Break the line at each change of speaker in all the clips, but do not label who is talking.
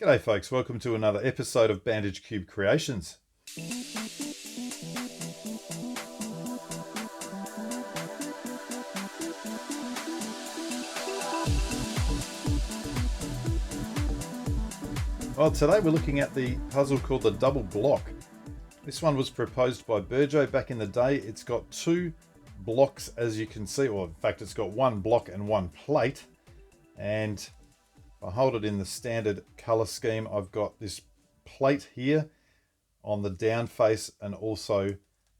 G'day folks, welcome to another episode of Bandaged Cube Creations. Well, today we're looking at the puzzle called the Double Block. This one was proposed by Burjo back in the day. It's got two blocks, as you can see, or in fact it's got one block and one plate. And if I hold it in the standard color scheme, I've got this plate here on the down face and also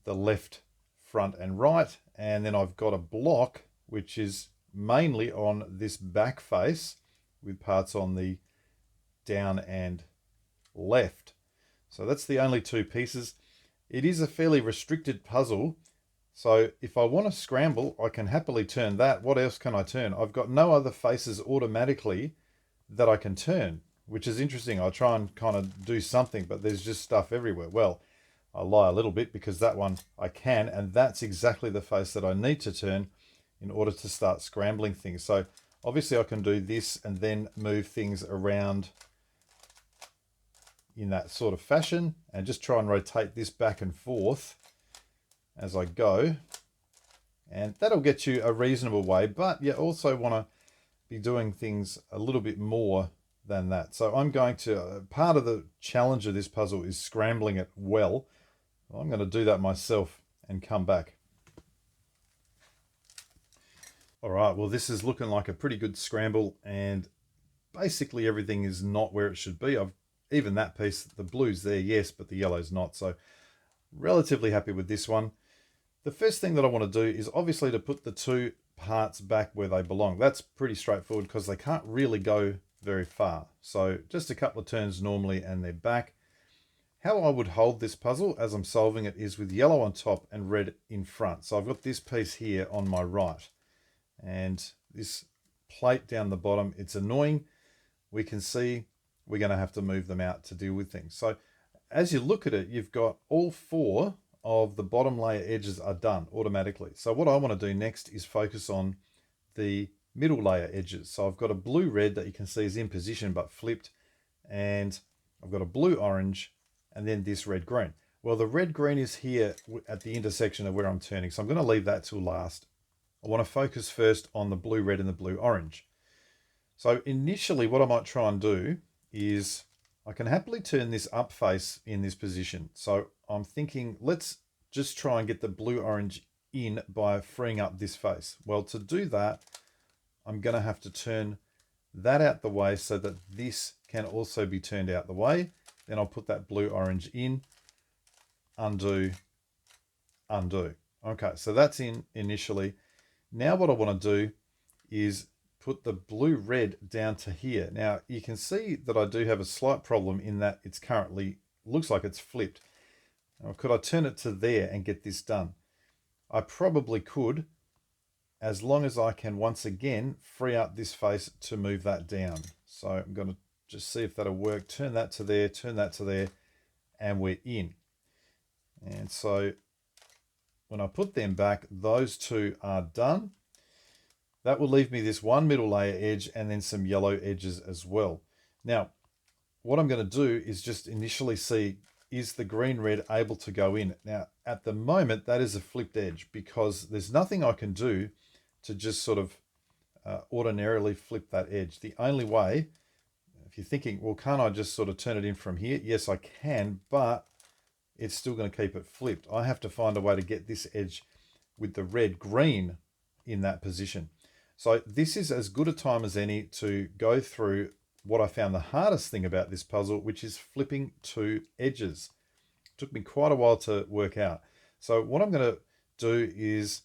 the left front and right. And then I've got a block which is mainly on this back face with parts on the down and left. So that's the only two pieces. It is a fairly restricted puzzle. So if I want to scramble, I can happily turn that. What else can I turn? I've got no other faces automatically that I can turn, which is interesting. I try and kind of do something, but there's just stuff everywhere. Well, I lie a little bit because that one I can, and that's exactly the face that I need to turn in order to start scrambling things. So obviously I can do this and then move things around in that sort of fashion and just try and rotate this back and forth as I go. And that'll get you a reasonable way, but you also want to be doing things a little bit more than that. So I'm going to, part of the challenge of this puzzle is scrambling it well. I'm going to do that myself and come back. All right, well, this is looking like a pretty good scramble, and basically everything is not where it should be. Even that piece, the blue's there, yes, but the yellow's not. So relatively happy with this one. The first thing that I want to do is obviously to put the two parts back where they belong. That's pretty straightforward because they can't really go very far. So just a couple of turns normally and they're back. How I would hold this puzzle as I'm solving it is with yellow on top and red in front. So I've got this piece here on my right and this plate down the bottom. It's annoying. We can see we're going to have to move them out to deal with things. So as you look at it, you've got all four of the bottom layer edges are done automatically. So what I want to do next is focus on the middle layer edges. So I've got a blue red that you can see is in position but flipped, and I've got a blue orange and then this red green. Well, the red green is here at the intersection of where I'm turning, so I'm going to leave that till last. I want to focus first on the blue red and the blue orange. So initially what I might try and do is I can happily turn this up face in this position. So I'm thinking, let's just try and get the blue orange in by freeing up this face. Well, to do that, I'm going to have to turn that out the way so that this can also be turned out the way. Then I'll put that blue orange in, undo, undo. Okay, so that's in initially. Now what I want to do is put the blue red down to here. Now you can see that I do have a slight problem in that it's currently looks like it's flipped. Now, could I turn it to there and get this done? I probably could, as long as I can once again free up this face to move that down. So I'm going to just see if that'll work. Turn that to there, turn that to there, and we're in. And so when I put them back, those two are done. That will leave me this one middle layer edge and then some yellow edges as well. Now, what I'm going to do is just initially see, is the green red able to go in? Now, at the moment, that is a flipped edge because there's nothing I can do to just sort of ordinarily flip that edge. The only way, if you're thinking, well, can't I just sort of turn it in from here? Yes, I can, but it's still going to keep it flipped. I have to find a way to get this edge with the red green in that position. So this is as good a time as any to go through what I found the hardest thing about this puzzle, which is flipping two edges. It took me quite a while to work out. So what I'm going to do is,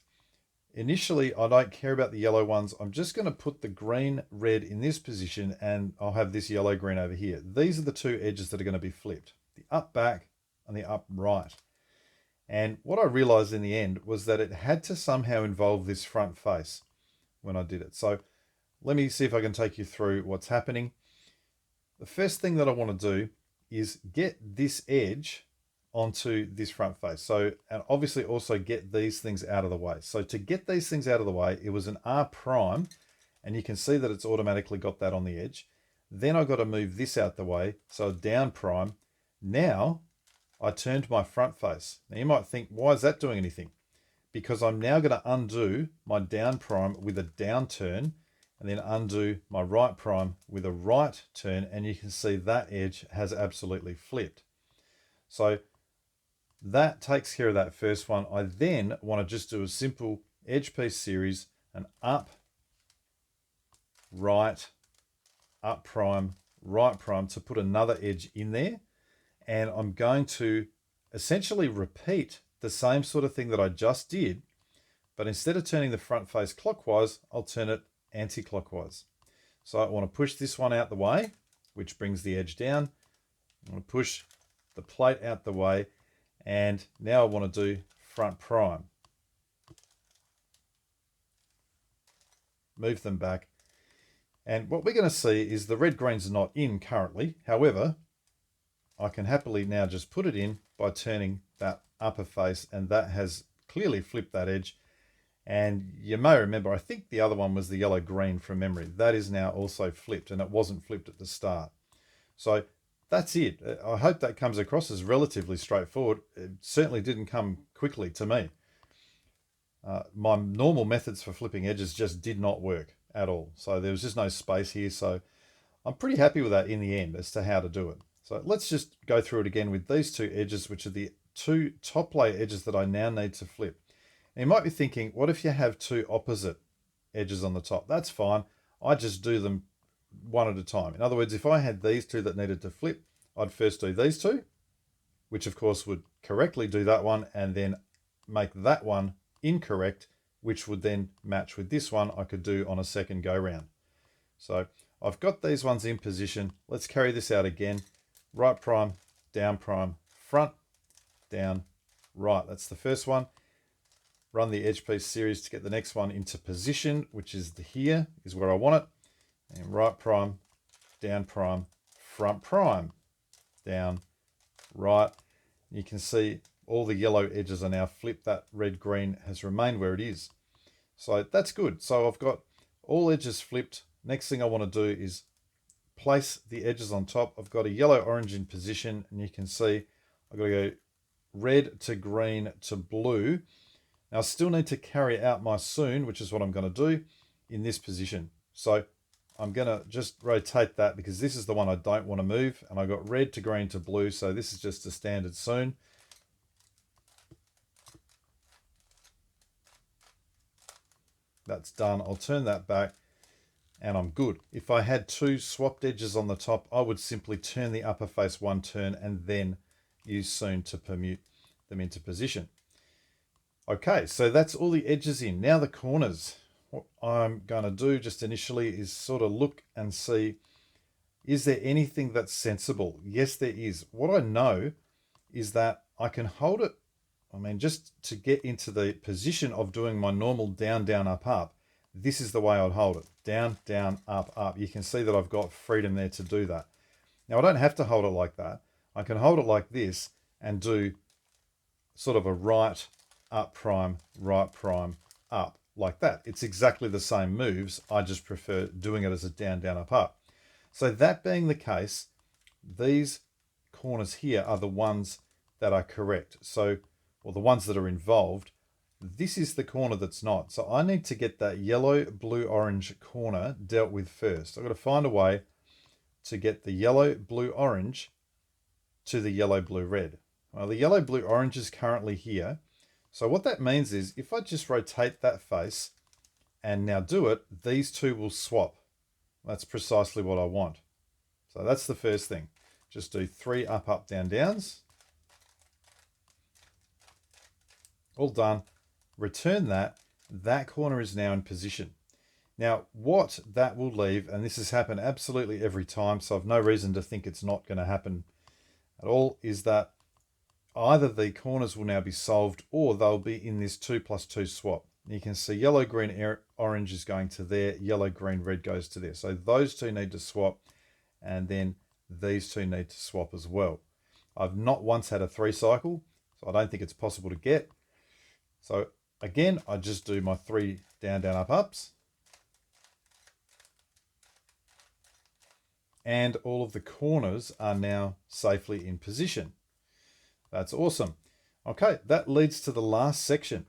initially, I don't care about the yellow ones. I'm just going to put the green red in this position and I'll have this yellow green over here. These are the two edges that are going to be flipped, the up back and the up right. And what I realized in the end was that it had to somehow involve this front face when I did it. So let me see if I can take you through what's happening. The first thing that I want to do is get this edge onto this front face. So, and obviously also get these things out of the way. So to get these things out of the way, it was an R prime, and you can see that it's automatically got that on the edge. Then I've got to move this out the way. So down prime. Now I turned my front face. Now you might think, why is that doing anything? Because I'm now going to undo my down prime with a down turn, and then undo my right prime with a right turn, and you can see that edge has absolutely flipped. So that takes care of that first one. I then want to just do a simple edge piece series, and up, right, up prime, right prime, to put another edge in there. And I'm going to essentially repeat the same sort of thing that I just did, but instead of turning the front face clockwise, I'll turn it anti-clockwise. So I want to push this one out the way, which brings the edge down. I'm going to push the plate out the way, and now I want to do front prime. Move them back. And what we're going to see is the red green's not in currently. However, I can happily now just put it in by turning that upper face, and that has clearly flipped that edge. And you may remember, I think the other one was the yellow green from memory. That is now also flipped, and it wasn't flipped at the start. So that's it. I hope that comes across as relatively straightforward. It certainly didn't come quickly to me. My normal methods for flipping edges just did not work at all. So there was just no space here. So I'm pretty happy with that in the end as to how to do it. So let's just go through it again with these two edges, which are the two top layer edges that I now need to flip. And you might be thinking, what if you have two opposite edges on the top? That's fine. I just do them one at a time. In other words, if I had these two that needed to flip, I'd first do these two, which of course would correctly do that one, and then make that one incorrect, which would then match with this one I could do on a second go round. So I've got these ones in position. Let's carry this out again. Right prime, down prime, front, down, right. That's the first one. Run the edge piece series to get the next one into position, which is here is where I want it. And right prime, down prime, front prime, down, right. You can see all the yellow edges are now flipped. That red green has remained where it is. So that's good. So I've got all edges flipped. Next thing I want to do is place the edges on top. I've got a yellow orange in position, and you can see I've got to go red to green to blue. Now I still need to carry out my Sune, which is what I'm going to do in this position. So I'm going to just rotate that because this is the one I don't want to move, and I got red to green to blue. So this is just a standard Sune. That's done. I'll turn that back and I'm good. If I had two swapped edges on the top, I would simply turn the upper face one turn and then use Sune to permute them into position. Okay, so that's all the edges in. Now the corners. What I'm going to do just initially is sort of look and see, is there anything that's sensible? Yes, there is. What I know is that I can hold it. I mean, just to get into the position of doing my normal down, down, up, up, this is the way I'd hold it. Down, down, up, up. You can see that I've got freedom there to do that. Now, I don't have to hold it like that. I can hold it like this and do sort of a right, up, prime, up, like that. It's exactly the same moves. I just prefer doing it as a down, down, up, up. So that being the case, these corners here are the ones that are correct. So, or the ones that are involved. This is the corner that's not. So I need to get that yellow, blue, orange corner dealt with first. I've got to find a way to get the yellow, blue, orange to the yellow, blue, red. Well, the yellow, blue, orange is currently here. So what that means is if I just rotate that face and now do it, these two will swap. That's precisely what I want. So that's the first thing. Just do 3 up, up, down, downs. All done. Return that. That corner is now in position. Now, what that will leave, and this has happened absolutely every time, so I've no reason to think it's not going to happen at all, is that either the corners will now be solved or they'll be in this 2+2 swap. You can see yellow, green, orange is going to there, yellow, green, red goes to there. So those two need to swap, and then these two need to swap as well. I've not once had a 3 cycle, so I don't think it's possible to get. So again, I just do my 3 down, down, up, ups. and all of the corners are now safely in position. That's awesome. Okay, that leads to the last section.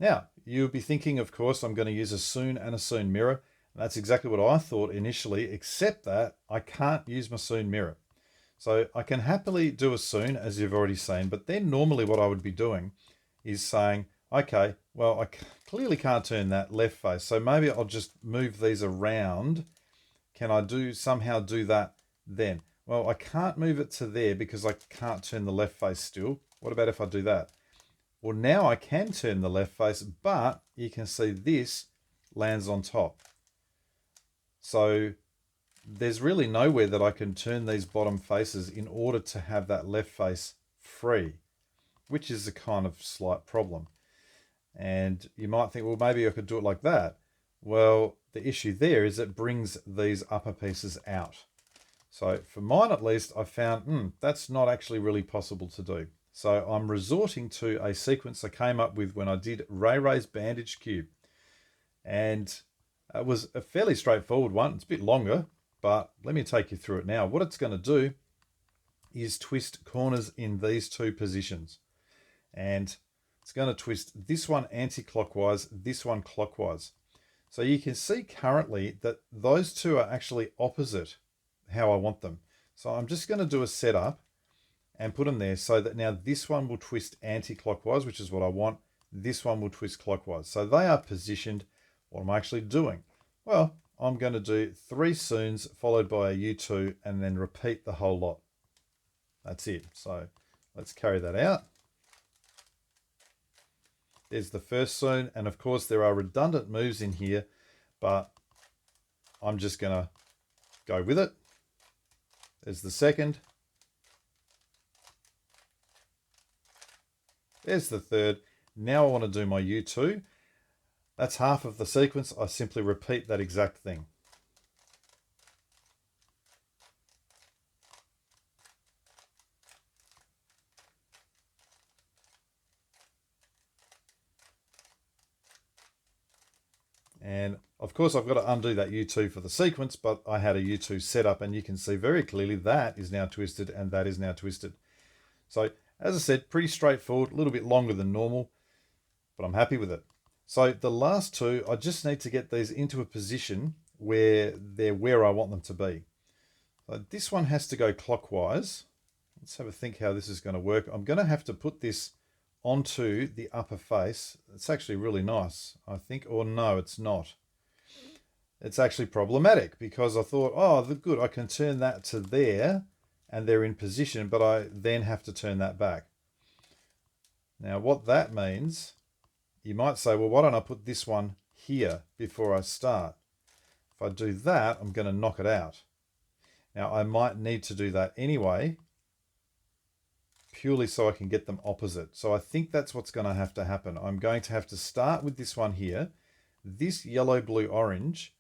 Now, you'll be thinking, of course, I'm going to use a Sune and a Sune mirror. That's exactly what I thought initially, except that I can't use my Sune mirror. So I can happily do a Sune, as you've already seen, but then normally what I would be doing is saying, okay, well, I clearly can't turn that left face, so maybe I'll just move these around. Can I somehow do that then? Well, I can't move it to there because I can't turn the left face still. What about if I do that? Well, now I can turn the left face, but you can see this lands on top. So there's really nowhere that I can turn these bottom faces in order to have that left face free, which is a kind of slight problem. And you might think, well, maybe I could do it like that. Well, the issue there is it brings these upper pieces out. So for mine, at least, I found that's not actually really possible to do. So I'm resorting to a sequence I came up with when I did Ray Ray's Bandaged cube. And it was a fairly straightforward one. It's a bit longer, but let me take you through it now. What it's going to do is twist corners in these two positions. And it's going to twist this one anti-clockwise, this one clockwise. So you can see currently that those two are actually opposite how I want them. So I'm just going to do a setup and put them there so that now this one will twist anti-clockwise, which is what I want. This one will twist clockwise. So they are positioned. What am I actually doing? Well, I'm going to do 3 Sunes followed by a U2 and then repeat the whole lot. That's it. So let's carry that out. There's the first Sune, and of course there are redundant moves in here, but I'm just going to go with it. There's the second. There's the third. Now I want to do my U2. That's half of the sequence. I simply repeat that exact thing. And of course I've got to undo that U2 for the sequence, but I had a U2 set up and you can see very clearly that is now twisted and that is now twisted. So as I said, pretty straightforward, a little bit longer than normal, but I'm happy with it. So the last two, I just need to get these into a position where they're where I want them to be. So this one has to go clockwise. Let's have a think how this is going to work. I'm going to have to put this onto the upper face. It's actually really nice, I think, or no, it's not. It's actually problematic because I thought, oh, good, I can turn that to there and they're in position, but I then have to turn that back. Now what that means, you might say, well, why don't I put this one here before I start? If I do that, I'm going to knock it out. Now I might need to do that anyway, purely so I can get them opposite. So I think that's what's going to happen. I'm going to have to start with this one here. This yellow, blue, orange,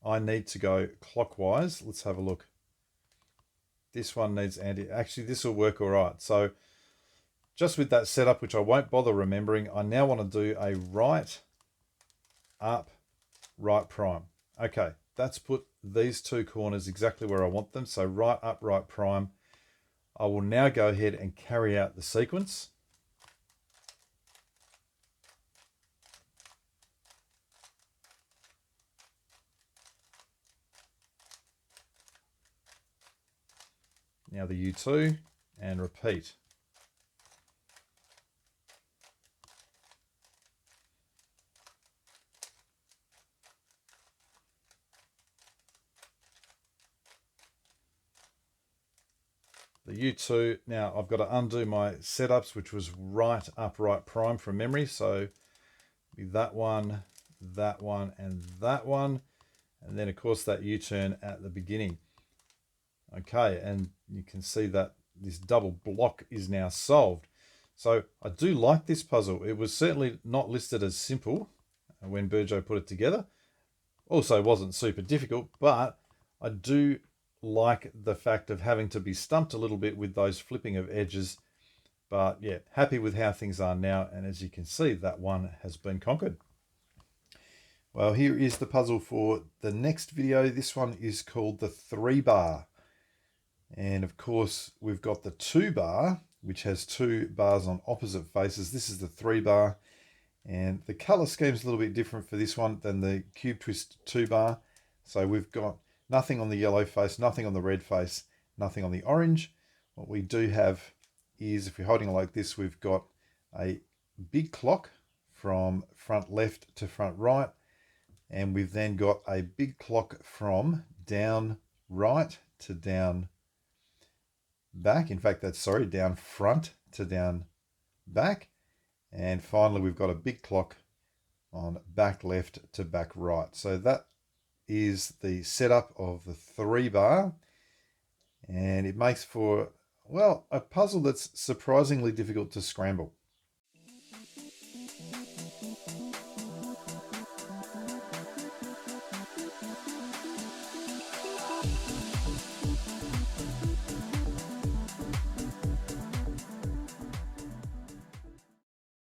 I need to go clockwise. Let's have a look. This one needs actually this will work all right. So just with that setup, which I won't bother remembering, I now want to do a right, up, right prime. Okay, that's put these two corners exactly where I want them. So right, up, right prime. I will now go ahead and carry out the sequence. Now the U2 and repeat. The U2, now I've got to undo my setups, which was right, up, right prime from memory. So that one, and that one. And then of course that U-turn at the beginning. Okay, and you can see that this double block is now solved. So I do like this puzzle. It was certainly not listed as simple when Burjo put it together. Also wasn't super difficult, but I do like the fact of having to be stumped a little bit with those flipping of edges. But yeah, happy with how things are now. And as you can see, that one has been conquered. Well, here is the puzzle for the next video. This one is called the 3 bar. And of course, we've got the 2-bar, which has 2 bars on opposite faces. This is the 3-bar. And the color scheme is a little bit different for this one than the CUBETWIST 2-bar. So we've got nothing on the yellow face, nothing on the red face, nothing on the orange. What we do have is, if we're holding it like this, we've got a big clock from front left to front right. And we've then got a big clock from down right to down back. In fact, that's, sorry, down front to down back. And finally, we've got a big clock on back left to back right. So that is the setup of the 3-bar. And it makes for, well, a puzzle that's surprisingly difficult to scramble.